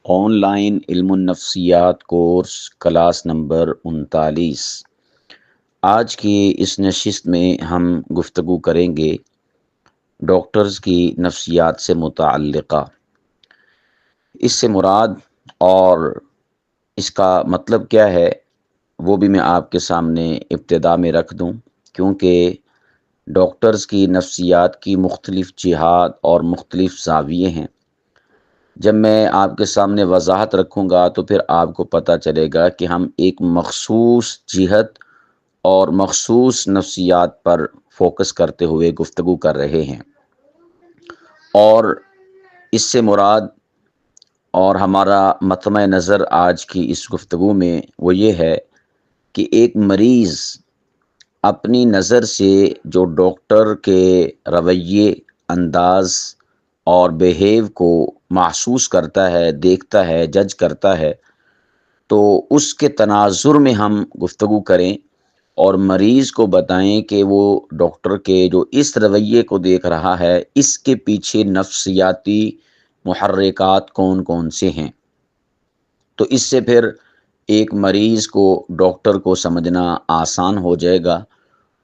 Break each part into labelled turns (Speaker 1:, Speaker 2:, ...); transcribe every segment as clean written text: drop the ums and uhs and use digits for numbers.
Speaker 1: On line علم النفسیات course class number 39۔ آج کی اس نشست میں ہم گفتگو کریں گے ڈاکٹرز کی نفسیات سے متعلقہ۔ اس سے مراد اور اس کا مطلب کیا ہے وہ بھی میں آپ کے سامنے ابتدا میں رکھ دوں، کیونکہ ڈاکٹرز کی نفسیات کی مختلف جہات اور مختلف زاویے ہیں۔ جب میں آپ کے سامنے وضاحت رکھوں گا تو پھر آپ کو پتہ چلے گا کہ ہم ایک مخصوص جہت اور مخصوص نفسیات پر فوکس کرتے ہوئے گفتگو کر رہے ہیں، اور اس سے مراد اور ہمارا مطمع نظر آج کی اس گفتگو میں وہ یہ ہے کہ ایک مریض اپنی نظر سے جو ڈاکٹر کے رویے، انداز اور بیہیو کو محسوس کرتا ہے، دیکھتا ہے، جج کرتا ہے، تو اس کے تناظر میں ہم گفتگو کریں اور مریض کو بتائیں کہ وہ ڈاکٹر کے جو اس رویے کو دیکھ رہا ہے اس کے پیچھے نفسیاتی محرکات کون کون سے ہیں۔ تو اس سے پھر ایک مریض کو ڈاکٹر کو سمجھنا آسان ہو جائے گا،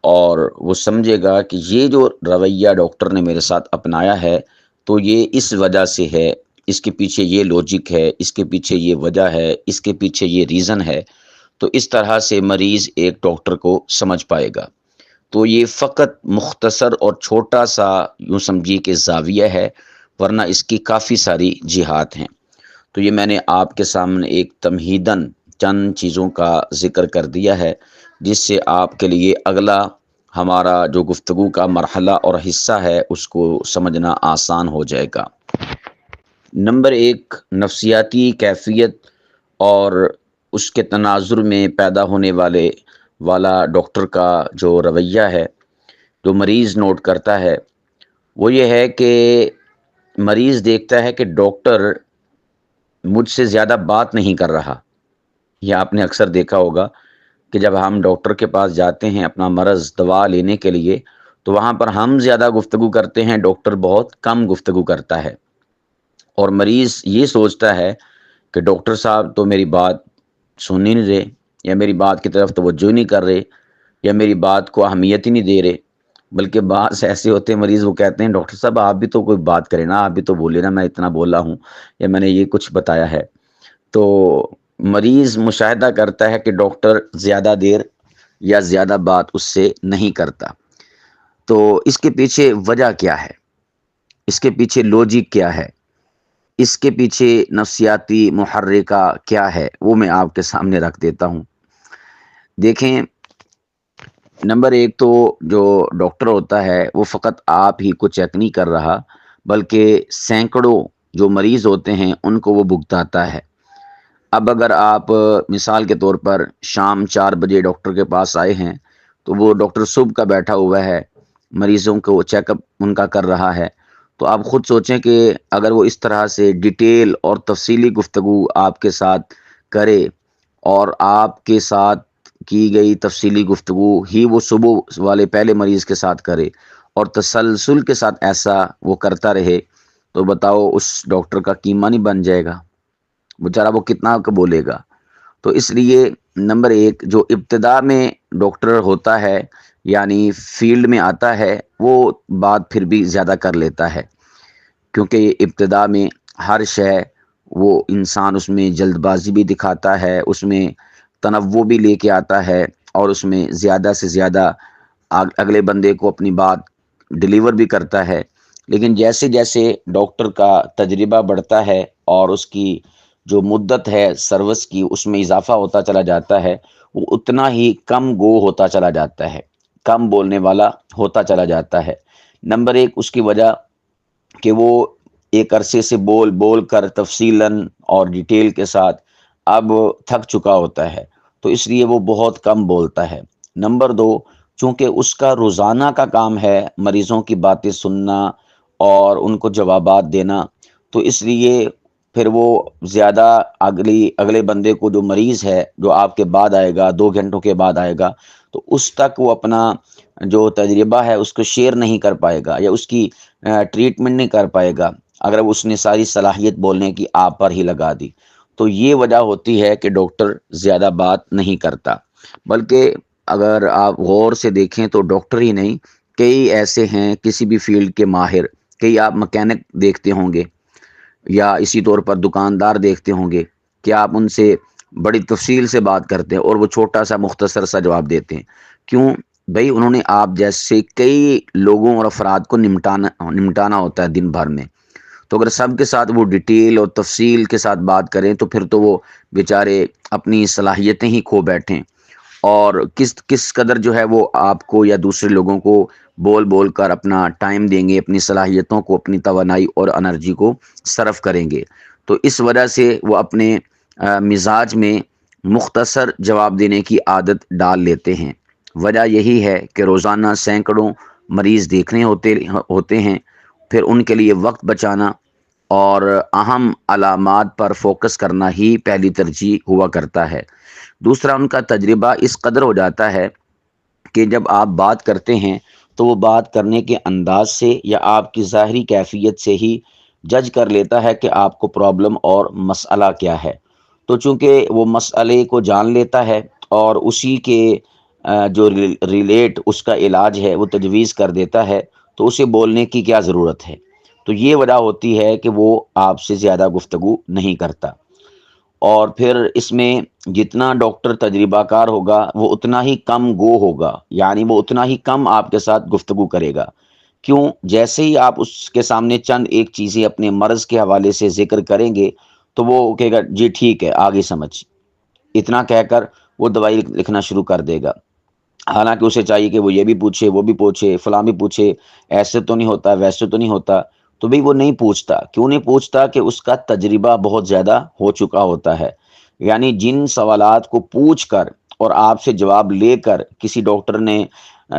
Speaker 1: اور وہ سمجھے گا کہ یہ جو رویہ ڈاکٹر نے میرے ساتھ اپنایا ہے تو یہ اس وجہ سے ہے، اس کے پیچھے یہ لوجک ہے، اس کے پیچھے یہ وجہ ہے، اس کے پیچھے یہ ریزن ہے۔ تو اس طرح سے مریض ایک ڈاکٹر کو سمجھ پائے گا۔ تو یہ فقط مختصر اور چھوٹا سا یوں سمجھیے کہ زاویہ ہے، ورنہ اس کی کافی ساری جہات ہیں۔ تو یہ میں نے آپ کے سامنے ایک تمہیداً چند چیزوں کا ذکر کر دیا ہے، جس سے آپ کے لیے اگلا ہمارا جو گفتگو کا مرحلہ اور حصہ ہے اس کو سمجھنا آسان ہو جائے گا۔ نمبر 1، نفسیاتی کیفیت اور اس کے تناظر میں پیدا ہونے والا ڈاکٹر کا جو رویہ ہے، جو مریض نوٹ کرتا ہے، وہ یہ ہے کہ مریض دیکھتا ہے کہ ڈاکٹر مجھ سے زیادہ بات نہیں کر رہا۔ یہ آپ نے اکثر دیکھا ہوگا کہ جب ہم ڈاکٹر کے پاس جاتے ہیں اپنا مرض دوا لینے کے لیے، تو وہاں پر ہم زیادہ گفتگو کرتے ہیں، ڈاکٹر بہت کم گفتگو کرتا ہے، اور مریض یہ سوچتا ہے کہ ڈاکٹر صاحب تو میری بات سن ہی نہیں رہے، یا میری بات کی طرف توجہ نہیں کر رہے، یا میری بات کو اہمیت ہی نہیں دے رہے۔ بلکہ بعض ایسے ہوتے ہیں مریض، وہ کہتے ہیں ڈاکٹر صاحب آپ بھی تو کوئی بات کریں نا، آپ بھی تو بولے نا، میں اتنا بولا ہوں یا میں نے یہ کچھ بتایا ہے۔ تو مریض مشاہدہ کرتا ہے کہ ڈاکٹر زیادہ دیر یا زیادہ بات اس سے نہیں کرتا۔ تو اس کے پیچھے وجہ کیا ہے، اس کے پیچھے لوجک کیا ہے، اس کے پیچھے نفسیاتی محرکہ کیا ہے، وہ میں آپ کے سامنے رکھ دیتا ہوں۔ دیکھیں، نمبر 1 تو جو ڈاکٹر ہوتا ہے وہ فقط آپ ہی کو چیک نہیں کر رہا، بلکہ سینکڑوں جو مریض ہوتے ہیں ان کو وہ بھگتاتا ہے۔ اب اگر آپ مثال کے طور پر شام 4 بجے ڈاکٹر کے پاس آئے ہیں، تو وہ ڈاکٹر صبح کا بیٹھا ہوا ہے، مریضوں کو چیک اپ ان کا کر رہا ہے، تو آپ خود سوچیں کہ اگر وہ اس طرح سے ڈیٹیل اور تفصیلی گفتگو آپ کے ساتھ کرے، اور آپ کے ساتھ کی گئی تفصیلی گفتگو ہی وہ صبح والے پہلے مریض کے ساتھ کرے اور تسلسل کے ساتھ ایسا وہ کرتا رہے، تو بتاؤ اس ڈاکٹر کا قیمہ نہیں بن جائے گا؟ بیچارہ وہ کتنا کا بولے گا؟ تو اس لیے نمبر 1 جو ابتدا میں ڈاکٹر ہوتا ہے، یعنی فیلڈ میں آتا ہے، وہ بات پھر بھی زیادہ کر لیتا ہے، کیونکہ ابتدا میں ہر شے وہ انسان اس میں جلد بازی بھی دکھاتا ہے، اس میں تنوع بھی لے کے آتا ہے، اور اس میں زیادہ سے زیادہ اگلے بندے کو اپنی بات ڈیلیور بھی کرتا ہے۔ لیکن جیسے جیسے ڈاکٹر کا تجربہ بڑھتا ہے اور اس کی جو مدت ہے سروس کی اس میں اضافہ ہوتا چلا جاتا ہے، وہ اتنا ہی کم گو ہوتا چلا جاتا ہے، کم بولنے والا ہوتا چلا جاتا ہے۔ نمبر 1 اس کی وجہ کہ وہ ایک عرصے سے بول بول کر تفصیلاً اور ڈیٹیل کے ساتھ اب تھک چکا ہوتا ہے، تو اس لیے وہ بہت کم بولتا ہے۔ نمبر 2، چونکہ اس کا روزانہ کا کام ہے مریضوں کی باتیں سننا اور ان کو جوابات دینا، تو اس لیے پھر وہ زیادہ اگلے بندے کو، جو مریض ہے جو آپ کے بعد آئے گا، 2 گھنٹوں کے بعد آئے گا، تو اس تک وہ اپنا جو تجربہ ہے اس کو شیئر نہیں کر پائے گا، یا اس کی ٹریٹمنٹ نہیں کر پائے گا۔ اگر اس نے ساری صلاحیت بولنے کی آپ پر ہی لگا دی، تو یہ وجہ ہوتی ہے کہ ڈاکٹر زیادہ بات نہیں کرتا۔ بلکہ اگر آپ غور سے دیکھیں تو ڈاکٹر ہی نہیں، کئی ایسے ہیں کسی بھی فیلڈ کے ماہر، کئی آپ مکینک دیکھتے ہوں گے یا اسی طور پر دکاندار دیکھتے ہوں گے کہ آپ ان سے بڑی تفصیل سے بات کرتے ہیں اور وہ چھوٹا سا مختصر سا جواب دیتے ہیں۔ کیوں؟ بھائی انہوں نے آپ جیسے کئی لوگوں اور افراد کو نمٹانا ہوتا ہے دن بھر میں، تو اگر سب کے ساتھ وہ ڈیٹیل اور تفصیل کے ساتھ بات کریں تو پھر تو وہ بیچارے اپنی صلاحیتیں ہی کھو بیٹھیں، اور کس قدر جو ہے وہ آپ کو یا دوسرے لوگوں کو بول بول کر اپنا ٹائم دیں گے، اپنی صلاحیتوں کو، اپنی توانائی اور انرجی کو صرف کریں گے۔ تو اس وجہ سے وہ اپنے مزاج میں مختصر جواب دینے کی عادت ڈال لیتے ہیں۔ وجہ یہی ہے کہ روزانہ سینکڑوں مریض دیکھنے ہوتے ہیں، پھر ان کے لیے وقت بچانا اور اہم علامات پر فوکس کرنا ہی پہلی ترجیح ہوا کرتا ہے۔ دوسرا، ان کا تجربہ اس قدر ہو جاتا ہے کہ جب آپ بات کرتے ہیں تو وہ بات کرنے کے انداز سے یا آپ کی ظاہری کیفیت سے ہی جج کر لیتا ہے کہ آپ کو پرابلم اور مسئلہ کیا ہے۔ تو چونکہ وہ مسئلے کو جان لیتا ہے اور اسی کے جو ریلیٹ اس کا علاج ہے وہ تجویز کر دیتا ہے، تو اسے بولنے کی کیا ضرورت ہے۔ تو یہ وجہ ہوتی ہے کہ وہ آپ سے زیادہ گفتگو نہیں کرتا۔ اور پھر اس میں جتنا ڈاکٹر تجربہ کار ہوگا وہ اتنا ہی کم گو ہوگا، یعنی وہ اتنا ہی کم آپ کے ساتھ گفتگو کرے گا۔ کیوں؟ جیسے ہی آپ اس کے سامنے چند ایک چیزیں اپنے مرض کے حوالے سے ذکر کریں گے تو وہ کہے گا جی ٹھیک ہے، آگے سمجھ، اتنا کہہ کر وہ دوائی لکھنا شروع کر دے گا۔ حالانکہ اسے چاہیے کہ وہ یہ بھی پوچھے، وہ بھی پوچھے، فلاں بھی پوچھے، ایسے تو نہیں ہوتا، ویسے تو نہیں ہوتا۔ تو بھئی وہ نہیں پوچھتا، کیوں نہیں پوچھتا؟ کہ اس کا تجربہ بہت زیادہ ہو چکا ہوتا ہے۔ یعنی جن سوالات کو پوچھ کر اور آپ سے جواب لے کر کسی ڈاکٹر نے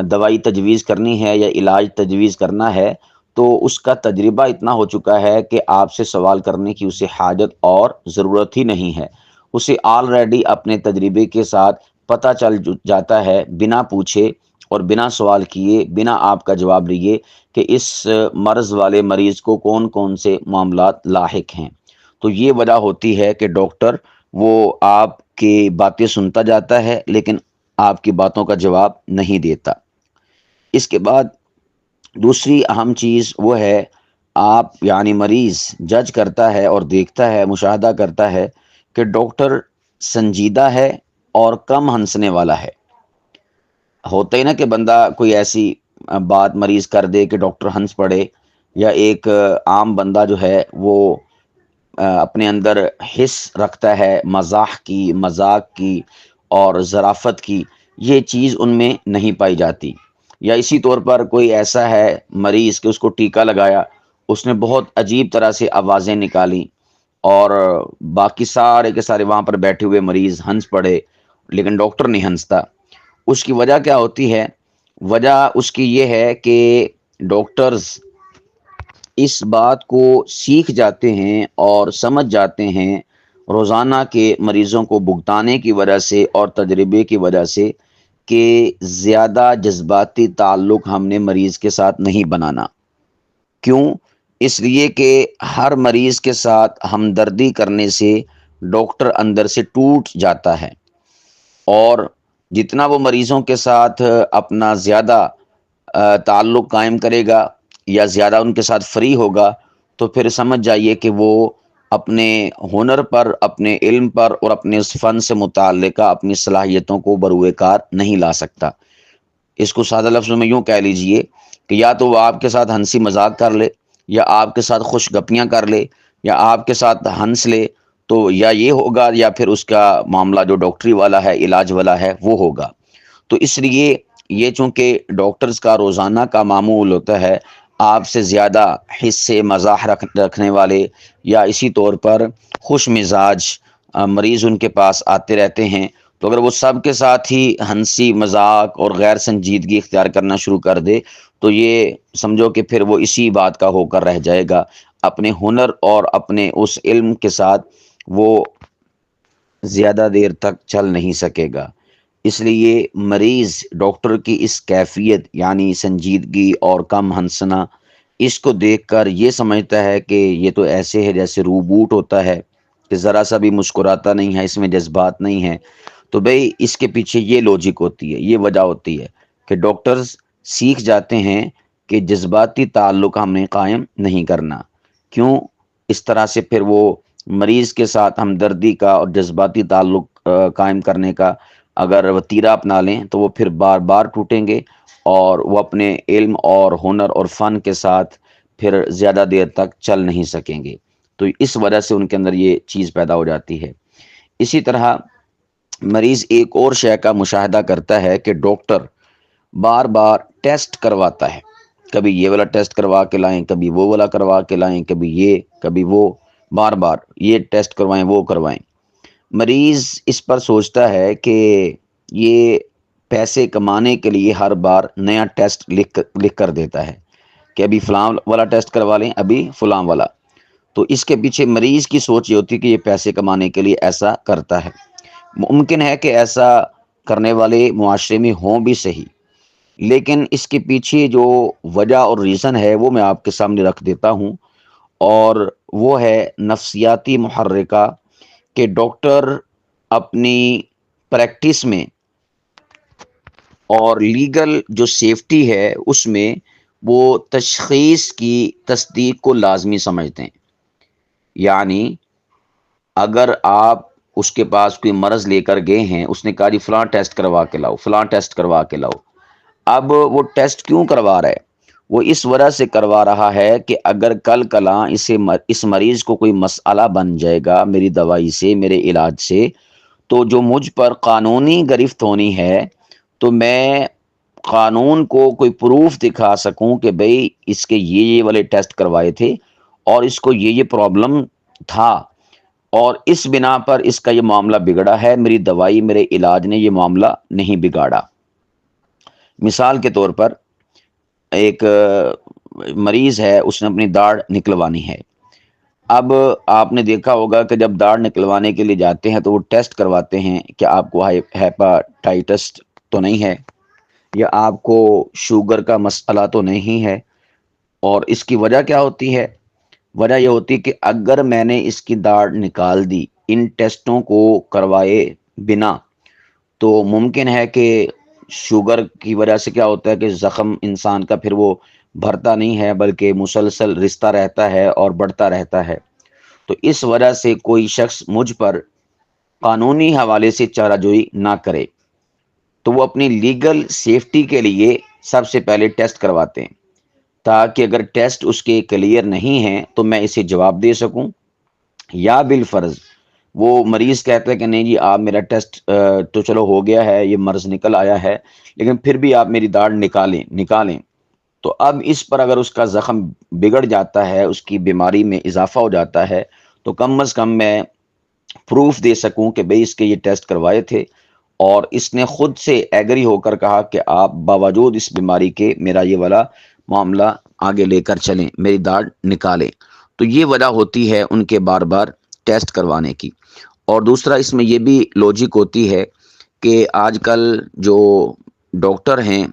Speaker 1: دوائی تجویز کرنی ہے یا علاج تجویز کرنا ہے، تو اس کا تجربہ اتنا ہو چکا ہے کہ آپ سے سوال کرنے کی اسے حاجت اور ضرورت ہی نہیں ہے۔ اسے آلریڈی اپنے تجربے کے ساتھ پتہ چل جاتا ہے، بنا پوچھے اور بنا سوال کیے، بنا آپ کا جواب لیے، کہ اس مرض والے مریض کو کون کون سے معاملات لاحق ہیں۔ تو یہ وجہ ہوتی ہے کہ ڈاکٹر وہ آپ کی باتیں سنتا جاتا ہے لیکن آپ کی باتوں کا جواب نہیں دیتا۔ اس کے بعد دوسری اہم چیز وہ ہے، آپ یعنی مریض جج کرتا ہے اور دیکھتا ہے، مشاہدہ کرتا ہے کہ ڈاکٹر سنجیدہ ہے اور کم ہنسنے والا ہے۔ ہوتا ہی نا کہ بندہ کوئی ایسی بات مریض کر دے کہ ڈاکٹر ہنس پڑے، یا ایک عام بندہ جو ہے وہ اپنے اندر حس رکھتا ہے مزاح کی، مذاق کی اور ظرافت کی، یہ چیز ان میں نہیں پائی جاتی۔ یا اسی طور پر کوئی ایسا ہے مریض کہ اس کو ٹیکہ لگایا، اس نے بہت عجیب طرح سے آوازیں نکالیں اور باقی سارے کے سارے وہاں پر بیٹھے ہوئے مریض ہنس پڑے، لیکن ڈاکٹر نہیں ہنستا۔ اس کی وجہ کیا ہوتی ہے؟ وجہ اس کی یہ ہے کہ ڈاکٹرز اس بات کو سیکھ جاتے ہیں اور سمجھ جاتے ہیں روزانہ کے مریضوں کو بھگتانے کی وجہ سے اور تجربے کی وجہ سے، کہ زیادہ جذباتی تعلق ہم نے مریض کے ساتھ نہیں بنانا۔ کیوں؟ اس لیے کہ ہر مریض کے ساتھ ہمدردی کرنے سے ڈاکٹر اندر سے ٹوٹ جاتا ہے، اور جتنا وہ مریضوں کے ساتھ اپنا زیادہ تعلق قائم کرے گا یا زیادہ ان کے ساتھ فری ہوگا، تو پھر سمجھ جائیے کہ وہ اپنے ہنر پر، اپنے علم پر اور اپنے اس فن سے متعلقہ اپنی صلاحیتوں کو بروئے کار نہیں لا سکتا۔ اس کو سادہ لفظوں میں یوں کہہ لیجئے کہ یا تو وہ آپ کے ساتھ ہنسی مذاق کر لے، یا آپ کے ساتھ خوش گپیاں کر لے، یا آپ کے ساتھ ہنس لے، تو یا یہ ہوگا یا پھر اس کا معاملہ جو ڈاکٹری والا ہے، علاج والا ہے، وہ ہوگا۔ تو اس لیے یہ چونکہ ڈاکٹرز کا روزانہ کا معمول ہوتا ہے، آپ سے زیادہ حصے مزاح رکھنے والے یا اسی طور پر خوش مزاج مریض ان کے پاس آتے رہتے ہیں، تو اگر وہ سب کے ساتھ ہی ہنسی مذاق اور غیر سنجیدگی اختیار کرنا شروع کر دے، تو یہ سمجھو کہ پھر وہ اسی بات کا ہو کر رہ جائے گا، اپنے ہنر اور اپنے اس علم کے ساتھ وہ زیادہ دیر تک چل نہیں سکے گا۔ اس لیے مریض ڈاکٹر کی اس کیفیت یعنی سنجیدگی اور کم ہنسنا اس کو دیکھ کر یہ سمجھتا ہے کہ یہ تو ایسے ہے جیسے روبوٹ ہوتا ہے کہ ذرا سا بھی مسکراتا نہیں ہے، اس میں جذبات نہیں ہیں۔ تو بھئی اس کے پیچھے یہ لوجک ہوتی ہے، یہ وجہ ہوتی ہے کہ ڈاکٹرز سیکھ جاتے ہیں کہ جذباتی تعلق ہم نے قائم نہیں کرنا۔ کیوں؟ اس طرح سے پھر وہ مریض کے ساتھ ہمدردی کا اور جذباتی تعلق قائم کرنے کا اگر وتیرہ اپنا لیں تو وہ پھر بار بار ٹوٹیں گے، اور وہ اپنے علم اور ہنر اور فن کے ساتھ پھر زیادہ دیر تک چل نہیں سکیں گے۔ تو اس وجہ سے ان کے اندر یہ چیز پیدا ہو جاتی ہے۔ اسی طرح مریض ایک اور شے کا مشاہدہ کرتا ہے کہ ڈاکٹر بار بار ٹیسٹ کرواتا ہے، کبھی یہ والا ٹیسٹ کروا کے لائیں، کبھی وہ والا کروا کے لائیں، کبھی یہ کبھی وہ، بار بار یہ ٹیسٹ کروائیں وہ کروائیں۔ مریض اس پر سوچتا ہے کہ یہ پیسے کمانے کے لیے ہر بار نیا ٹیسٹ لکھ کر دیتا ہے کہ ابھی فلاں والا ٹیسٹ کروا لیں، ابھی فلاں والا۔ تو اس کے پیچھے مریض کی سوچ یہ ہوتی ہے کہ یہ پیسے کمانے کے لیے ایسا کرتا ہے۔ ممکن ہے کہ ایسا کرنے والے معاشرے میں ہوں بھی صحیح، لیکن اس کے پیچھے جو وجہ اور ریزن ہے وہ میں آپ کے سامنے رکھ دیتا ہوں، اور وہ ہے نفسیاتی محرکہ، کہ ڈاکٹر اپنی پریکٹس میں اور لیگل جو سیفٹی ہے اس میں وہ تشخیص کی تصدیق کو لازمی سمجھتے ہیں۔ یعنی اگر آپ اس کے پاس کوئی مرض لے کر گئے ہیں، اس نے کہا جی فلاں ٹیسٹ کروا کے لاؤ، فلاں ٹیسٹ کروا کے لاؤ، اب وہ ٹیسٹ کیوں کروا رہا ہے؟ وہ اس وجہ سے کروا رہا ہے کہ اگر کل کلاں اس مریض کو کوئی مسئلہ بن جائے گا میری دوائی سے، میرے علاج سے، تو جو مجھ پر قانونی گرفت ہونی ہے، تو میں قانون کو کوئی پروف دکھا سکوں کہ بھئی اس کے یہ والے ٹیسٹ کروائے تھے اور اس کو یہ پرابلم تھا، اور اس بنا پر اس کا یہ معاملہ بگڑا ہے، میری دوائی میرے علاج نے یہ معاملہ نہیں بگاڑا۔ مثال کے طور پر ایک مریض ہے، اس نے اپنی داڑھ نکلوانی ہے۔ اب آپ نے دیکھا ہوگا کہ جب داڑھ نکلوانے کے لیے جاتے ہیں تو وہ ٹیسٹ کرواتے ہیں کہ آپ کو ہیپاٹائٹس تو نہیں ہے، یا آپ کو شوگر کا مسئلہ تو نہیں ہے۔ اور اس کی وجہ کیا ہوتی ہے؟ وجہ یہ ہوتی ہے کہ اگر میں نے اس کی داڑھ نکال دی ان ٹیسٹوں کو کروائے بنا، تو ممکن ہے کہ شوگر کی وجہ سے کیا ہوتا ہے کہ زخم انسان کا پھر وہ بھرتا نہیں ہے، بلکہ مسلسل رشتہ رہتا ہے اور بڑھتا رہتا ہے۔ تو اس وجہ سے کوئی شخص مجھ پر قانونی حوالے سے چارہ جوئی نہ کرے، تو وہ اپنی لیگل سیفٹی کے لیے سب سے پہلے ٹیسٹ کرواتے ہیں، تاکہ اگر ٹیسٹ اس کے کلیئر نہیں ہیں تو میں اسے جواب دے سکوں، یا بالفرض وہ مریض کہتا ہے کہ نہیں جی آپ میرا ٹیسٹ تو چلو ہو گیا ہے، یہ مرض نکل آیا ہے، لیکن پھر بھی آپ میری داڑھ نکالیں۔ تو اب اس پر اگر اس کا زخم بگڑ جاتا ہے، اس کی بیماری میں اضافہ ہو جاتا ہے، تو کم از کم میں پروف دے سکوں کہ بھئی اس کے یہ ٹیسٹ کروائے تھے، اور اس نے خود سے ایگری ہو کر کہا کہ آپ باوجود اس بیماری کے میرا یہ والا معاملہ آگے لے کر چلیں، میری داڑھ نکالیں۔ تو یہ وجہ ہوتی ہے ان کے بار بار ٹیسٹ کروانے کی۔ اور دوسرا اس میں یہ بھی لوجک ہوتی ہے کہ آج کل جو ڈاکٹر ہیں،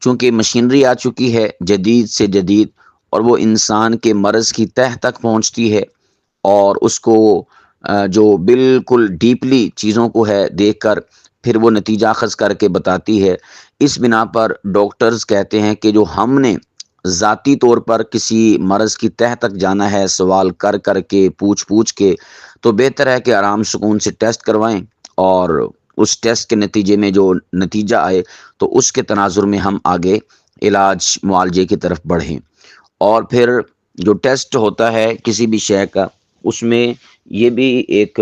Speaker 1: چونکہ مشینری آ چکی ہے جدید سے جدید، اور وہ انسان کے مرض کی تہ تک پہنچتی ہے، اور اس کو جو بالکل ڈیپلی چیزوں کو ہے دیکھ کر پھر وہ نتیجہ اخذ کر کے بتاتی ہے۔ اس بنا پر ڈاکٹرز کہتے ہیں کہ جو ہم نے ذاتی طور پر کسی مرض کی تہ تک جانا ہے، سوال کر کر کے، پوچھ کے، تو بہتر ہے کہ آرام سکون سے ٹیسٹ کروائیں، اور اس ٹیسٹ کے نتیجے میں جو نتیجہ آئے تو اس کے تناظر میں ہم آگے علاج معالجے کی طرف بڑھیں۔ اور پھر جو ٹیسٹ ہوتا ہے کسی بھی شے کا، اس میں یہ بھی ایک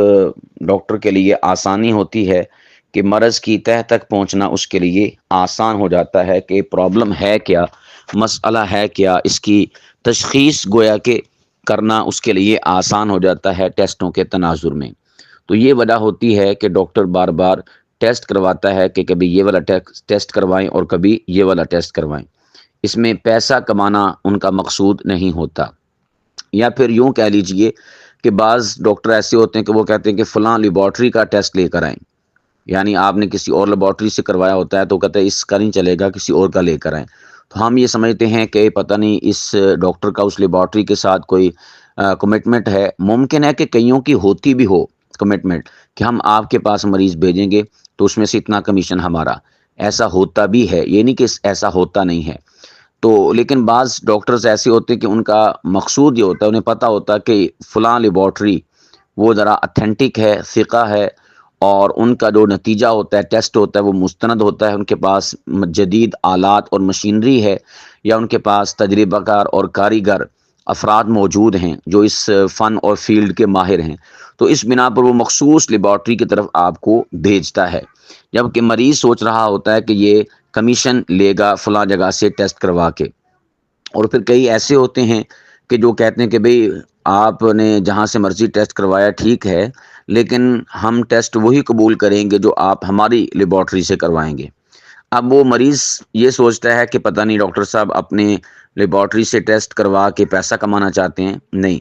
Speaker 1: ڈاکٹر کے لیے آسانی ہوتی ہے کہ مرض کی تہ تک پہنچنا اس کے لیے آسان ہو جاتا ہے کہ پرابلم ہے کیا، مسئلہ ہے کیا، اس کی تشخیص گویا کہ کرنا اس کے لیے آسان ہو جاتا ہے ٹیسٹوں کے تناظر میں۔ تو یہ وجہ ہوتی ہے کہ ڈاکٹر بار بار ٹیسٹ کرواتا ہے کہ کبھی یہ والا ٹیسٹ کروائیں اور کبھی یہ والا ٹیسٹ کروائیں۔ اس میں پیسہ کمانا ان کا مقصود نہیں ہوتا۔ یا پھر یوں کہہ لیجئے کہ بعض ڈاکٹر ایسے ہوتے ہیں کہ وہ کہتے ہیں کہ فلاں لیبارٹری کا ٹیسٹ لے کر آئیں، یعنی آپ نے کسی اور لیبارٹری سے کروایا ہوتا ہے تو کہتے ہیں اس کا نہیں چلے گا، کسی اور کا لے کر آئیں۔ تو ہم یہ سمجھتے ہیں کہ پتہ نہیں اس ڈاکٹر کا اس لیبارٹری کے ساتھ کوئی کمٹمنٹ ہے. ممکن ہے کہ کئیوں کی ہوتی بھی ہو کمٹمنٹ کہ ہم آپ کے پاس مریض بھیجیں گے تو اس میں سے اتنا کمیشن ہمارا. ایسا ہوتا بھی ہے، یہ نہیں کہ ایسا ہوتا نہیں ہے. تو لیکن بعض ڈاکٹرز ایسے ہوتے ہیں کہ ان کا مقصود یہ ہوتا ہے، انہیں پتہ ہوتا ہے کہ فلاں لیبارٹری وہ ذرا اتھینٹک ہے، ثقہ ہے، اور ان کا جو نتیجہ ہوتا ہے، ٹیسٹ ہوتا ہے، وہ مستند ہوتا ہے. ان کے پاس جدید آلات اور مشینری ہے، یا ان کے پاس تجربہ کار اور کاریگر افراد موجود ہیں جو اس فن اور فیلڈ کے ماہر ہیں. تو اس بنا پر وہ مخصوص لیبارٹری کی طرف آپ کو بھیجتا ہے، جبکہ مریض سوچ رہا ہوتا ہے کہ یہ کمیشن لے گا فلاں جگہ سے ٹیسٹ کروا کے. اور پھر کئی ایسے ہوتے ہیں کہ جو کہتے ہیں کہ بھئی آپ نے جہاں سے مرضی ٹیسٹ کروایا ٹھیک ہے، لیکن ہم ٹیسٹ وہی قبول کریں گے جو آپ ہماری لیبارٹری سے کروائیں گے. اب وہ مریض یہ سوچتا ہے کہ پتہ نہیں ڈاکٹر صاحب اپنے لیبارٹری سے ٹیسٹ کروا کے پیسہ کمانا چاہتے ہیں. نہیں،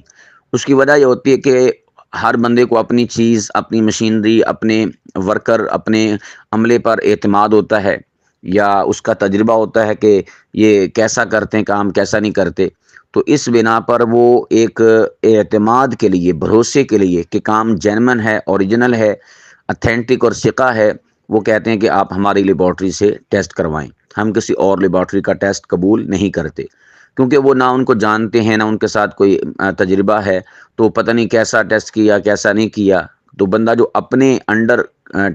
Speaker 1: اس کی وجہ یہ ہوتی ہے کہ ہر بندے کو اپنی چیز، اپنی مشینری، اپنے ورکر، اپنے عملے پر اعتماد ہوتا ہے، یا اس کا تجربہ ہوتا ہے کہ یہ کیسا کرتے ہیں کام، کیسا نہیں کرتے. تو اس بنا پر وہ ایک اعتماد کے لیے، بھروسے کے لیے کہ کام جینمن ہے، اوریجنل ہے، اتھینٹک اور ثقہ ہے، وہ کہتے ہیں کہ آپ ہماری لیبارٹری سے ٹیسٹ کروائیں. ہم کسی اور لیبارٹری کا ٹیسٹ قبول نہیں کرتے، کیونکہ وہ نہ ان کو جانتے ہیں، نہ ان کے ساتھ کوئی تجربہ ہے. تو پتہ نہیں کیسا ٹیسٹ کیا، کیسا نہیں کیا. تو بندہ جو اپنے انڈر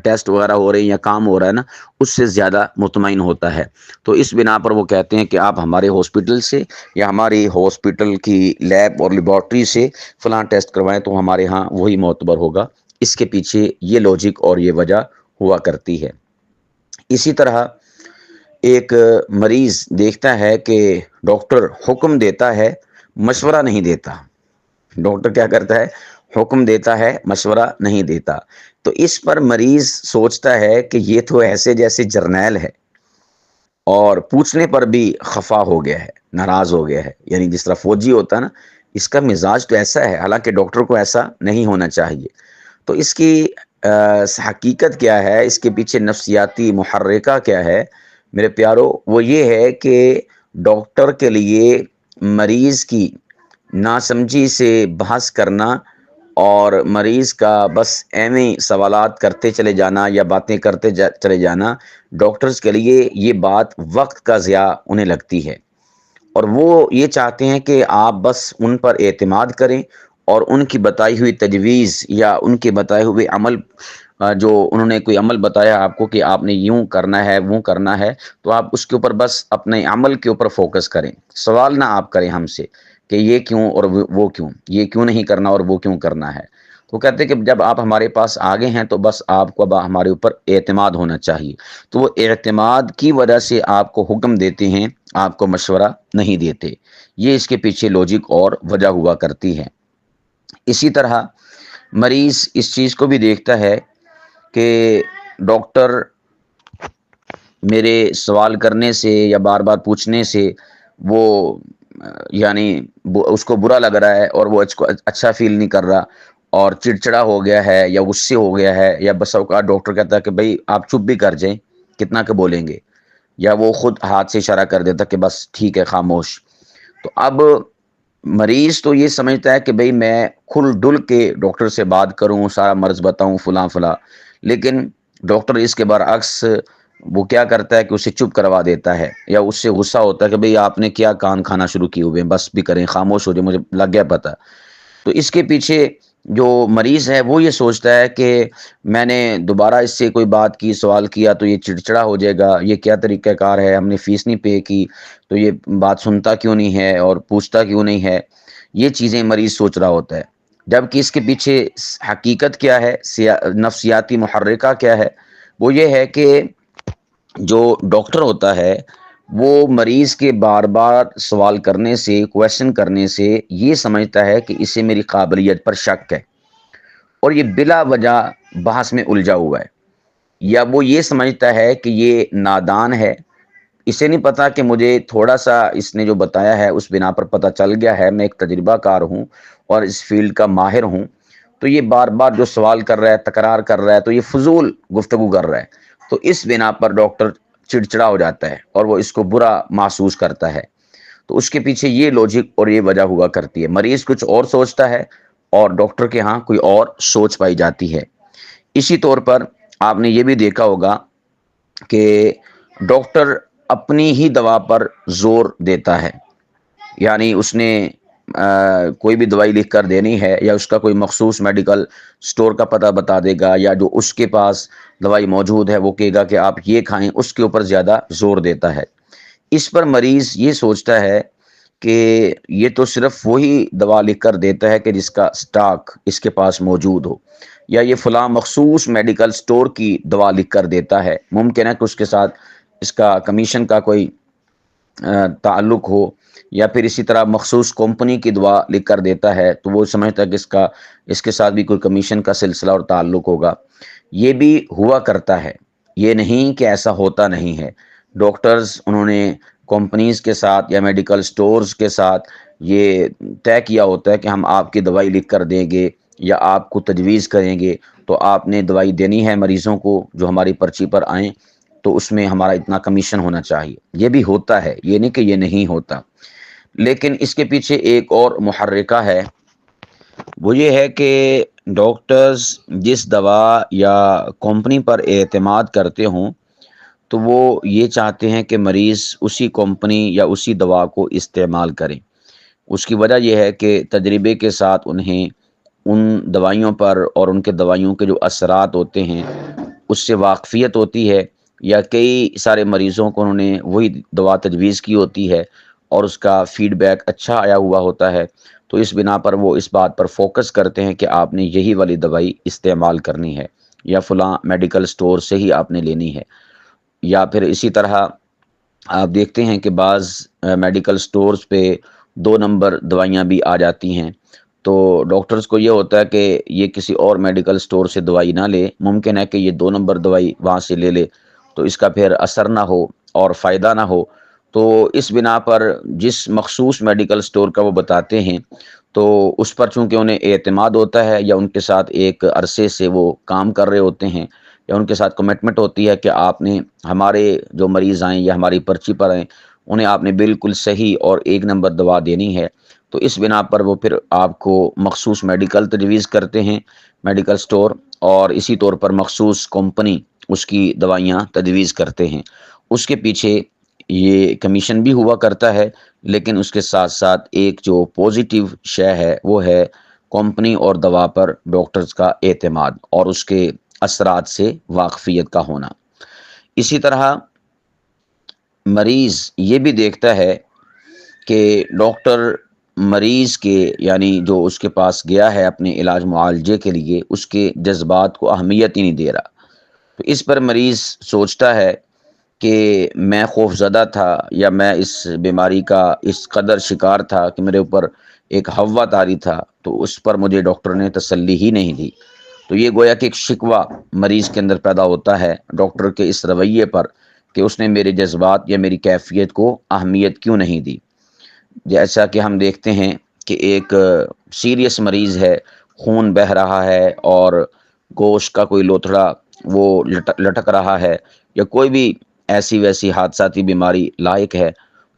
Speaker 1: ٹیسٹ وغیرہ ہو رہے ہیں یا کام ہو رہا ہے نا، اس سے زیادہ مطمئن ہوتا ہے. تو اس بنا پر وہ کہتے ہیں کہ آپ ہمارے ہاسپٹل سے یا ہماری ہاسپٹل کی لیب اور لیبارٹری سے فلاں ٹیسٹ کروائیں تو ہمارے ہاں وہی معتبر ہوگا. اس کے پیچھے یہ لاجک اور یہ وجہ ہوا کرتی ہے. اسی طرح ایک مریض دیکھتا ہے کہ ڈاکٹر حکم دیتا ہے، مشورہ نہیں دیتا. ڈاکٹر کیا کرتا ہے؟ حکم دیتا ہے، مشورہ نہیں دیتا. تو اس پر مریض سوچتا ہے کہ یہ تو ایسے جیسے جرنیل ہے، اور پوچھنے پر بھی خفا ہو گیا ہے، ناراض ہو گیا ہے. یعنی جس طرح فوجی ہوتا ہے نا، اس کا مزاج تو ایسا ہے، حالانکہ ڈاکٹر کو ایسا نہیں ہونا چاہیے. تو اس کی حقیقت کیا ہے، اس کے پیچھے نفسیاتی محرکہ کیا ہے میرے پیارو؟ وہ یہ ہے کہ ڈاکٹر کے لیے مریض کی ناسمجھی سے بحث کرنا اور مریض کا بس ایویں سوالات کرتے چلے جانا یا باتیں کرتے چلے جانا، ڈاکٹرز کے لیے یہ بات وقت کا ضیاع انہیں لگتی ہے. اور وہ یہ چاہتے ہیں کہ آپ بس ان پر اعتماد کریں، اور ان کی بتائی ہوئی تجویز یا ان کے بتائے ہوئے عمل، جو انہوں نے کوئی عمل بتایا آپ کو کہ آپ نے یوں کرنا ہے، وہ کرنا ہے، تو آپ اس کے اوپر بس اپنے عمل کے اوپر فوکس کریں. سوال نہ آپ کریں ہم سے کہ یہ کیوں اور وہ کیوں، یہ کیوں نہیں کرنا اور وہ کیوں کرنا ہے. تو کہتے ہیں کہ جب آپ ہمارے پاس آگے ہیں تو بس آپ کو اب ہمارے اوپر اعتماد ہونا چاہیے. تو وہ اعتماد کی وجہ سے آپ کو حکم دیتے ہیں، آپ کو مشورہ نہیں دیتے. یہ اس کے پیچھے لاجک اور وجہ ہوا کرتی ہے. اسی طرح مریض اس چیز کو بھی دیکھتا ہے کہ ڈاکٹر میرے سوال کرنے سے یا بار بار پوچھنے سے وہ یعنی اس کو برا لگ رہا ہے، اور وہ اچھا فیل نہیں کر رہا، اور چڑچڑا ہو گیا ہے یا غصے ہو گیا ہے، یا بس اوقات ڈاکٹر کہتا ہے کہ بھئی آپ چپ بھی کر جائیں، کتنا کہ بولیں گے، یا وہ خود ہاتھ سے اشارہ کر دیتا کہ بس ٹھیک ہے خاموش. تو اب مریض تو یہ سمجھتا ہے کہ بھئی میں کھل ڈل کے ڈاکٹر سے بات کروں، سارا مرض بتاؤں فلاں فلاں، لیکن ڈاکٹر اس کے برعکس وہ کیا کرتا ہے کہ اسے چپ کروا دیتا ہے، یا اس سے غصہ ہوتا ہے کہ بھئی آپ نے کیا کان کھانا شروع کیے ہوئے ہیں، بس بھی کریں، خاموش ہو جائے، مجھے لگ گیا پتہ. تو اس کے پیچھے جو مریض ہے وہ یہ سوچتا ہے کہ میں نے دوبارہ اس سے کوئی بات کی، سوال کیا تو یہ چڑچڑا ہو جائے گا، یہ کیا طریقہ کار ہے، ہم نے فیس نہیں پے کی تو یہ بات سنتا کیوں نہیں ہے اور پوچھتا کیوں نہیں ہے. یہ چیزیں مریض سوچ رہا ہوتا ہے، جبکہ اس کے پیچھے حقیقت کیا ہے، نفسیاتی محرکہ کیا ہے. وہ یہ ہے کہ جو ڈاکٹر ہوتا ہے وہ مریض کے بار بار سوال کرنے سے، کویشچن کرنے سے یہ سمجھتا ہے کہ اسے میری قابلیت پر شک ہے، اور یہ بلا وجہ بحث میں الجھا ہوا ہے. یا وہ یہ سمجھتا ہے کہ یہ نادان ہے، اسے نہیں پتا کہ مجھے تھوڑا سا اس نے جو بتایا ہے اس بنا پر پتہ چل گیا ہے، میں ایک تجربہ کار ہوں اور اس فیلڈ کا ماہر ہوں. تو یہ بار بار جو سوال کر رہا ہے، تکرار کر رہا ہے، تو یہ فضول گفتگو کر رہا ہے. تو اس بنا پر ڈاکٹر چڑچڑا ہو جاتا ہے اور وہ اس کو برا محسوس کرتا ہے۔ تو اس کے پیچھے یہ لوجک اور یہ وجہ ہوا کرتی ہے، مریض کچھ اور سوچتا ہے اور ڈاکٹر کے ہاں کوئی اور سوچ پائی جاتی ہے۔ اسی طور پر آپ نے یہ بھی دیکھا ہوگا کہ ڈاکٹر اپنی ہی دوا پر زور دیتا ہے، یعنی اس نے کوئی بھی دوائی لکھ کر دینی ہے یا اس کا کوئی مخصوص میڈیکل سٹور کا پتہ بتا دے گا، یا جو اس کے پاس دوائی موجود ہے وہ کہے گا کہ آپ یہ کھائیں، اس کے اوپر زیادہ زور دیتا ہے۔ اس پر مریض یہ سوچتا ہے کہ یہ تو صرف وہی دوا لکھ کر دیتا ہے کہ جس کا سٹاک اس کے پاس موجود ہو، یا یہ فلاں مخصوص میڈیکل سٹور کی دوا لکھ کر دیتا ہے، ممکن ہے کہ اس کے ساتھ اس کا کمیشن کا کوئی تعلق ہو، یا پھر اسی طرح مخصوص کمپنی کی دوا لکھ کر دیتا ہے تو وہ سمجھتا ہے کہ اس کے ساتھ بھی کوئی کمیشن کا سلسلہ اور تعلق ہوگا۔ یہ بھی ہوا کرتا ہے، یہ نہیں کہ ایسا ہوتا نہیں ہے۔ ڈاکٹرز انہوں نے کمپنیز کے ساتھ یا میڈیکل سٹورز کے ساتھ یہ طے کیا ہوتا ہے کہ ہم آپ کی دوائی لکھ کر دیں گے یا آپ کو تجویز کریں گے، تو آپ نے دوائی دینی ہے مریضوں کو جو ہماری پرچی پر آئیں، تو اس میں ہمارا اتنا کمیشن ہونا چاہیے۔ یہ بھی ہوتا ہے، یہ نہیں کہ یہ نہیں ہوتا، لیکن اس کے پیچھے ایک اور محرکہ ہے، وہ یہ ہے کہ ڈاکٹرز جس دوا یا کمپنی پر اعتماد کرتے ہوں تو وہ یہ چاہتے ہیں کہ مریض اسی کمپنی یا اسی دوا کو استعمال کریں۔ اس کی وجہ یہ ہے کہ تجربے کے ساتھ انہیں ان دوائیوں پر اور ان کے دوائیوں کے جو اثرات ہوتے ہیں اس سے واقفیت ہوتی ہے، یا کئی سارے مریضوں کو انہوں نے وہی دوا تجویز کی ہوتی ہے اور اس کا فیڈ بیک اچھا آیا ہوا ہوتا ہے، تو اس بنا پر وہ اس بات پر فوکس کرتے ہیں کہ آپ نے یہی والی دوائی استعمال کرنی ہے یا فلاں میڈیکل سٹور سے ہی آپ نے لینی ہے۔ یا پھر اسی طرح آپ دیکھتے ہیں کہ بعض میڈیکل سٹورز پہ 2 نمبر دوائیاں بھی آ جاتی ہیں، تو ڈاکٹرز کو یہ ہوتا ہے کہ یہ کسی اور میڈیکل سٹور سے دوائی نہ لے، ممکن ہے کہ یہ 2 نمبر دوائی وہاں سے لے لے تو اس کا پھر اثر نہ ہو اور فائدہ نہ ہو، تو اس بنا پر جس مخصوص میڈیکل سٹور کا وہ بتاتے ہیں تو اس پر چونکہ انہیں اعتماد ہوتا ہے یا ان کے ساتھ ایک عرصے سے وہ کام کر رہے ہوتے ہیں یا ان کے ساتھ کمٹمنٹ ہوتی ہے کہ آپ نے ہمارے جو مریض آئیں یا ہماری پرچی پر آئیں انہیں آپ نے بالکل صحیح اور 1 نمبر دوا دینی ہے، تو اس بنا پر وہ پھر آپ کو مخصوص میڈیکل تجویز کرتے ہیں میڈیکل سٹور، اور اسی طور پر مخصوص کمپنی اس کی دوائیاں تجویز کرتے ہیں۔ اس کے پیچھے یہ کمیشن بھی ہوا کرتا ہے، لیکن اس کے ساتھ ساتھ ایک جو پوزیٹیو شے ہے وہ ہے کمپنی اور دوا پر ڈاکٹرز کا اعتماد اور اس کے اثرات سے واقفیت کا ہونا۔ اسی طرح مریض یہ بھی دیکھتا ہے کہ ڈاکٹر مریض کے یعنی جو اس کے پاس گیا ہے اپنے علاج معالجے کے لیے اس کے جذبات کو اہمیت ہی نہیں دے رہا، تو اس پر مریض سوچتا ہے کہ میں خوف زدہ تھا یا میں اس بیماری کا اس قدر شکار تھا کہ میرے اوپر ایک ہوا طاری تھا، تو اس پر مجھے ڈاکٹر نے تسلی ہی نہیں دی۔ تو یہ گویا کہ ایک شکوہ مریض کے اندر پیدا ہوتا ہے ڈاکٹر کے اس رویے پر کہ اس نے میرے جذبات یا میری کیفیت کو اہمیت کیوں نہیں دی۔ جیسا کہ ہم دیکھتے ہیں کہ ایک سیریس مریض ہے، خون بہہ رہا ہے اور گوشت کا کوئی لوتھڑا وہ لٹک رہا ہے، یا کوئی بھی ایسی ویسی حادثاتی بیماری لاحق ہے،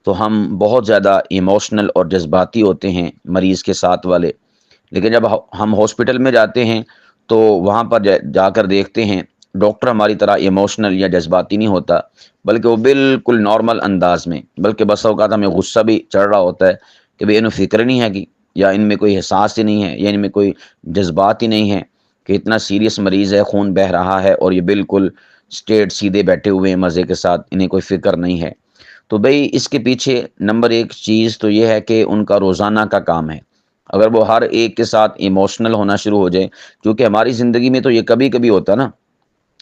Speaker 1: تو ہم بہت زیادہ ایموشنل اور جذباتی ہوتے ہیں مریض کے ساتھ والے، لیکن جب ہم ہاسپٹل میں جاتے ہیں تو وہاں پر جا کر دیکھتے ہیں ڈاکٹر ہماری طرح ایموشنل یا جذباتی نہیں ہوتا، بلکہ وہ بالکل نارمل انداز میں، بلکہ بس اوقات ہمیں غصہ بھی چڑھ رہا ہوتا ہے کہ بھئی انہیں فکر نہیں ہے کہ یا ان میں کوئی احساس ہی نہیں ہے یا ان میں کوئی جذبات ہی نہیں ہے کہ اتنا سیریس مریض ہے، خون بہہ رہا ہے اور یہ بالکل اسٹریٹ سیدھے بیٹھے ہوئے ہیں مزے کے ساتھ، انہیں کوئی فکر نہیں ہے۔ تو بھئی اس کے پیچھے نمبر 1 چیز تو یہ ہے کہ ان کا روزانہ کا کام ہے۔ اگر وہ ہر ایک کے ساتھ ایموشنل ہونا شروع ہو جائے، کیونکہ ہماری زندگی میں تو یہ کبھی کبھی ہوتا نا،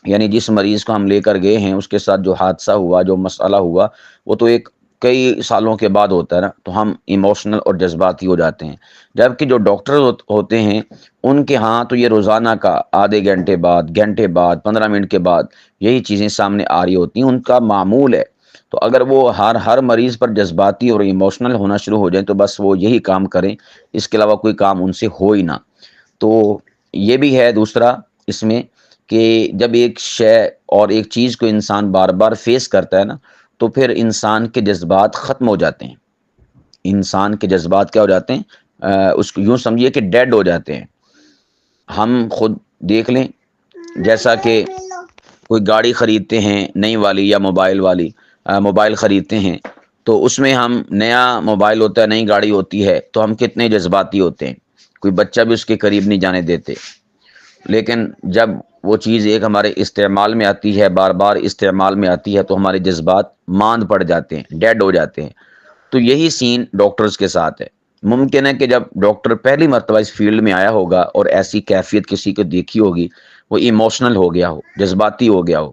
Speaker 1: یعنی جس مریض کو ہم لے کر گئے ہیں اس کے ساتھ جو حادثہ ہوا، جو مسئلہ ہوا، وہ تو ایک کئی سالوں کے بعد ہوتا ہے نا، تو ہم ایموشنل اور جذباتی ہو جاتے ہیں، جبکہ جو ڈاکٹر ہوتے ہیں ان کے ہاں تو یہ روزانہ کا آدھے گھنٹے بعد 15 منٹ کے بعد یہی چیزیں سامنے آ رہی ہوتی ہیں، ان کا معمول ہے۔ تو اگر وہ ہر مریض پر جذباتی اور ایموشنل ہونا شروع ہو جائیں تو بس وہ یہی کام کریں، اس کے علاوہ کوئی کام ان سے ہو ہی نہ۔ تو یہ بھی ہے دوسرا اس میں کہ جب ایک شے اور ایک چیز کو انسان بار بار فیس کرتا ہے نا، تو پھر انسان کے جذبات ختم ہو جاتے ہیں. انسان کے جذبات کیا ہو جاتے ہیں؟ اس کو یوں سمجھیے کہ ڈیڈ ہو جاتے ہیں. ہم خود دیکھ لیں، جیسا کہ کوئی گاڑی خریدتے ہیں نئی والی یا موبائل والی، موبائل خریدتے ہیں تو اس میں ہم، نیا موبائل ہوتا ہے، نئی گاڑی ہوتی ہے تو ہم کتنے جذباتی ہوتے ہیں. کوئی بچہ بھی اس کے قریب نہیں جانے دیتے. لیکن جب وہ چیز ایک ہمارے استعمال میں آتی ہے، بار بار استعمال میں آتی ہے، تو ہمارے جذبات ماند پڑ جاتے ہیں، ڈیڈ ہو جاتے ہیں. تو یہی سین ڈاکٹرز کے ساتھ ہے. ممکن ہے کہ جب ڈاکٹر پہلی مرتبہ اس فیلڈ میں آیا ہوگا اور ایسی کیفیت کسی کو دیکھی ہوگی، وہ ایموشنل ہو گیا ہو، جذباتی ہو گیا ہو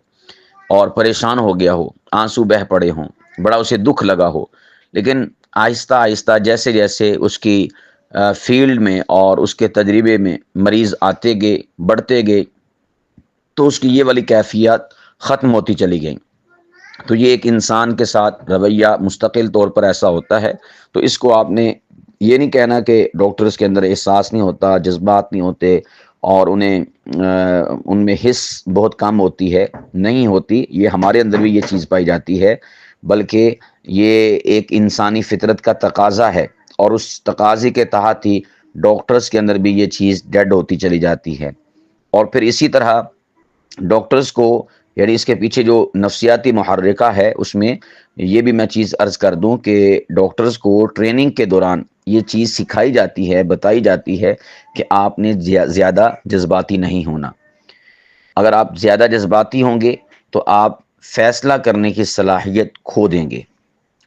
Speaker 1: اور پریشان ہو گیا ہو، آنسو بہہ پڑے ہوں، بڑا اسے دکھ لگا ہو. لیکن آہستہ آہستہ جیسے جیسے اس کی فیلڈ میں اور اس کے تجربے میں مریض آتے گئے، بڑھتے گئے، تو اس کی یہ والی کیفیت ختم ہوتی چلی گئیں. تو یہ ایک انسان کے ساتھ رویہ مستقل طور پر ایسا ہوتا ہے. تو اس کو آپ نے یہ نہیں کہنا کہ ڈاکٹرز کے اندر احساس نہیں ہوتا، جذبات نہیں ہوتے اور انہیں ان میں حس بہت کم ہوتی ہے. نہیں ہوتی، یہ ہمارے اندر بھی یہ چیز پائی جاتی ہے، بلکہ یہ ایک انسانی فطرت کا تقاضا ہے اور اس تقاضے کے تحت ہی ڈاکٹرز کے اندر بھی یہ چیز ڈیڈ ہوتی چلی جاتی ہے. اور پھر اسی طرح ڈاکٹرز کو، یعنی اس کے پیچھے جو نفسیاتی محرکہ ہے، اس میں یہ بھی میں چیز عرض کر دوں کہ ڈاکٹرز کو ٹریننگ کے دوران یہ چیز سکھائی جاتی ہے، بتائی جاتی ہے کہ آپ نے زیادہ جذباتی نہیں ہونا. اگر آپ زیادہ جذباتی ہوں گے تو آپ فیصلہ کرنے کی صلاحیت کھو دیں گے.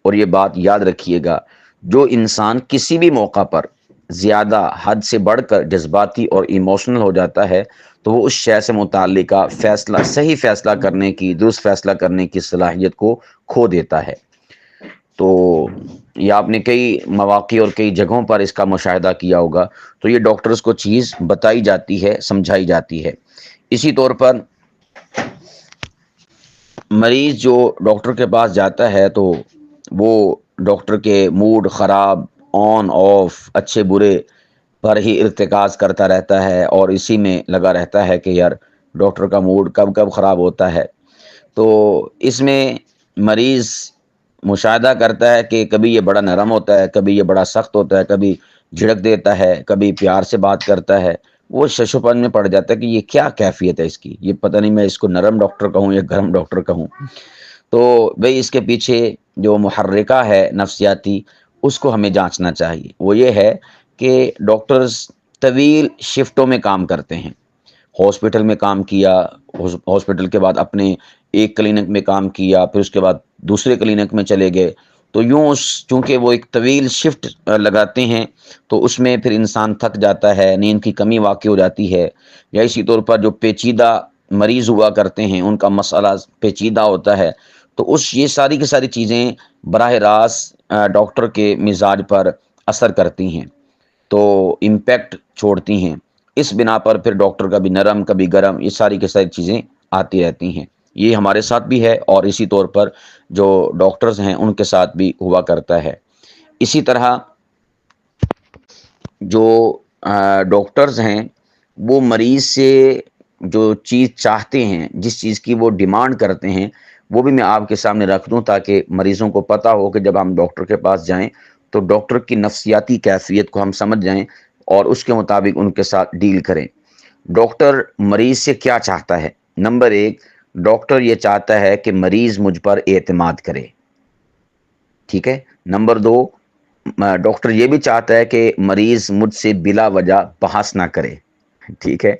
Speaker 1: اور یہ بات یاد رکھیے گا، جو انسان کسی بھی موقع پر زیادہ حد سے بڑھ کر جذباتی اور ایموشنل ہو جاتا ہے تو وہ اس شے سے متعلقہ فیصلہ، صحیح فیصلہ کرنے کی، درست فیصلہ کرنے کی صلاحیت کو کھو دیتا ہے. تو یہ آپ نے کئی مواقع اور کئی جگہوں پر اس کا مشاہدہ کیا ہوگا. تو یہ ڈاکٹرز کو چیز بتائی جاتی ہے، سمجھائی جاتی ہے. اسی طور پر مریض جو ڈاکٹر کے پاس جاتا ہے تو وہ ڈاکٹر کے موڈ خراب، آن آف، اچھے برے پر ہی ارتکاز کرتا رہتا ہے اور اسی میں لگا رہتا ہے کہ یار ڈاکٹر کا موڈ کب کب خراب ہوتا ہے. تو اس میں مریض مشاہدہ کرتا ہے کہ کبھی یہ بڑا نرم ہوتا ہے، کبھی یہ بڑا سخت ہوتا ہے، کبھی جھڑک دیتا ہے، کبھی پیار سے بات کرتا ہے. وہ ششوپن میں پڑ جاتا ہے کہ یہ کیا کیفیت ہے اس کی، یہ پتہ نہیں میں اس کو نرم ڈاکٹر کہوں یا گرم ڈاکٹر کہوں. تو بھئی اس کے پیچھے جو محرکہ ہے نفسیاتی، اس کو ہمیں جانچنا چاہیے. وہ یہ ہے کہ ڈاکٹرز طویل شفٹوں میں کام کرتے ہیں. ہاسپٹل میں کام کیا، ہاسپٹل کے بعد اپنے ایک کلینک میں کام کیا، پھر اس کے بعد دوسرے کلینک میں چلے گئے. تو یوں چونکہ وہ ایک طویل شفٹ لگاتے ہیں تو اس میں پھر انسان تھک جاتا ہے، نیند کی کمی واقع ہو جاتی ہے. یا اسی طور پر جو پیچیدہ مریض ہوا کرتے ہیں ان کا مسئلہ پیچیدہ ہوتا ہے، تو یہ ساری کی ساری چیزیں براہ راست ڈاکٹر کے مزاج پر اثر کرتی ہیں، تو امپیکٹ چھوڑتی ہیں. اس بنا پر پھر ڈاکٹر کبھی نرم کبھی گرم، یہ ساری کی ساری چیزیں آتی رہتی ہیں. یہ ہمارے ساتھ بھی ہے اور اسی طور پر جو ڈاکٹرز ہیں ان کے ساتھ بھی ہوا کرتا ہے. اسی طرح جو ڈاکٹرز ہیں وہ مریض سے جو چیز چاہتے ہیں، جس چیز کی وہ ڈیمانڈ کرتے ہیں، وہ بھی میں آپ کے سامنے رکھ دوں تاکہ مریضوں کو پتہ ہو کہ جب ہم ڈاکٹر کے پاس جائیں تو ڈاکٹر کی نفسیاتی کیفیت کو ہم سمجھ جائیں اور اس کے مطابق ان کے ساتھ ڈیل کریں. ڈاکٹر مریض سے کیا چاہتا ہے؟ نمبر 1، ڈاکٹر یہ چاہتا ہے کہ مریض مجھ پر اعتماد کرے. ٹھیک ہے. نمبر 2، ڈاکٹر یہ بھی چاہتا ہے کہ مریض مجھ سے بلا وجہ بحث نہ کرے. ٹھیک ہے.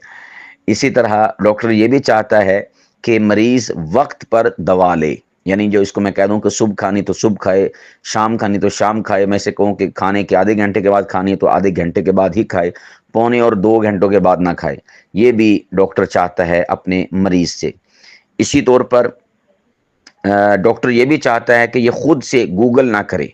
Speaker 1: اسی طرح ڈاکٹر یہ بھی چاہتا ہے کہ مریض وقت پر دوا لے، یعنی جو اس کو میں کہہ دوں کہ صبح کھانی تو صبح کھائے، شام کھانی تو شام کھائے. میں سے کہوں کہ کھانے کے آدھے گھنٹے کے بعد کھانی ہے تو آدھے گھنٹے کے بعد ہی کھائے، پونے اور 2 گھنٹوں کے بعد نہ کھائے. یہ بھی ڈاکٹر چاہتا ہے اپنے مریض سے. اسی طور پر ڈاکٹر یہ بھی چاہتا ہے کہ یہ خود سے گوگل نہ کرے،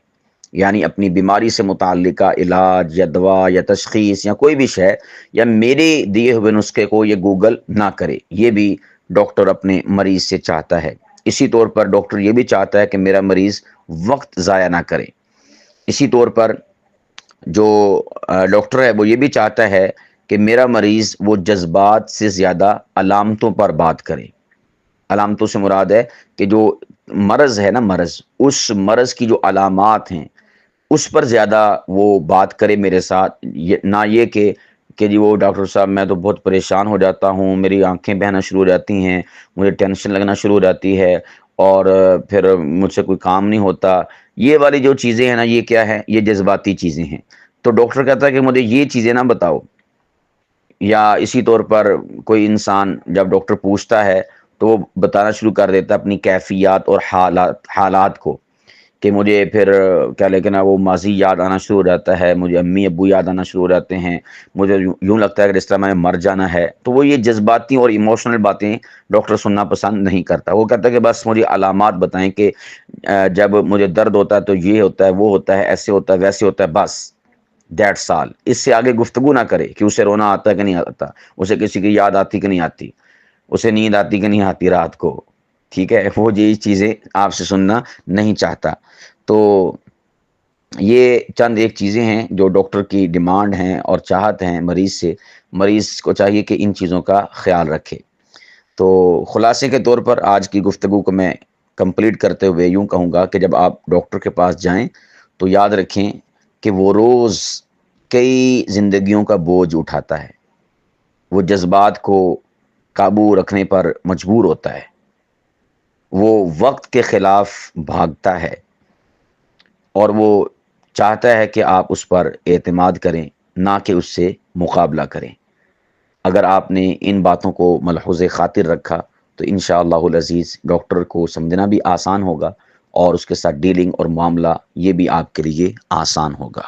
Speaker 1: یعنی اپنی بیماری سے متعلقہ علاج یا دوا یا تشخیص یا کوئی بھی شے یا میرے دیے ہوئے نسخے کو یہ گوگل نہ کرے. یہ بھی ڈاکٹر اپنے مریض سے چاہتا ہے. اسی طور پر ڈاکٹر یہ بھی چاہتا ہے کہ میرا مریض وقت ضائع نہ کرے. اسی طور پر جو ڈاکٹر ہے وہ یہ بھی چاہتا ہے کہ میرا مریض وہ جذبات سے زیادہ علامتوں پر بات کرے۔ علامتوں سے مراد ہے کہ جو مرض ہے نا، مرض، اس مرض کی جو علامات ہیں اس پر زیادہ وہ بات کرے میرے ساتھ، نہ یہ کہ جی وہ ڈاکٹر صاحب میں تو بہت پریشان ہو جاتا ہوں، میری آنکھیں بہنا شروع ہو جاتی ہیں، مجھے ٹینشن لگنا شروع ہو جاتی ہے، اور پھر مجھ سے کوئی کام نہیں ہوتا۔ یہ والی جو چیزیں ہیں نا، یہ کیا ہے؟ یہ جذباتی چیزیں ہیں۔ تو ڈاکٹر کہتا ہے کہ مجھے یہ چیزیں نہ بتاؤ۔ یا اسی طور پر کوئی انسان جب ڈاکٹر پوچھتا ہے تو وہ بتانا شروع کر دیتا ہے اپنی کیفیات اور حالات کو، کہ مجھے پھر کیا لیکن وہ ماضی یاد آنا شروع ہو جاتا ہے، مجھے امی ابو یاد آنا شروع ہو جاتے ہیں، مجھے یوں لگتا ہے کہ جس طرح میں مر جانا ہے۔ تو وہ یہ جذباتی اور ایموشنل باتیں ڈاکٹر سننا پسند نہیں کرتا۔ وہ کہتا ہے کہ بس مجھے علامات بتائیں کہ جب مجھے درد ہوتا ہے تو یہ ہوتا ہے، وہ ہوتا ہے، ایسے ہوتا ہے، ویسے ہوتا ہے، بس دیٹس آل۔ اس سے آگے گفتگو نہ کرے کہ اسے رونا آتا ہے کہ نہیں آتا، اسے کسی کی یاد آتی کہ نہیں آتی، اسے نیند آتی کہ نہیں آتی رات کو، ٹھیک ہے؟ وہ یہی چیزیں آپ سے سننا نہیں چاہتا۔ تو یہ چند ایک چیزیں ہیں جو ڈاکٹر کی ڈیمانڈ ہیں اور چاہت ہیں مریض سے۔ مریض کو چاہیے کہ ان چیزوں کا خیال رکھے۔ تو خلاصے کے طور پر آج کی گفتگو کو میں کمپلیٹ کرتے ہوئے یوں کہوں گا کہ جب آپ ڈاکٹر کے پاس جائیں تو یاد رکھیں کہ وہ روز کئی زندگیوں کا بوجھ اٹھاتا ہے، وہ جذبات کو قابو رکھنے پر مجبور ہوتا ہے، وہ وقت کے خلاف بھاگتا ہے، اور وہ چاہتا ہے کہ آپ اس پر اعتماد کریں، نہ کہ اس سے مقابلہ کریں۔ اگر آپ نے ان باتوں کو ملحوظ خاطر رکھا تو انشاءاللہ العزیز ڈاکٹر کو سمجھنا بھی آسان ہوگا، اور اس کے ساتھ ڈیلنگ اور معاملہ یہ بھی آپ کے لیے آسان ہوگا۔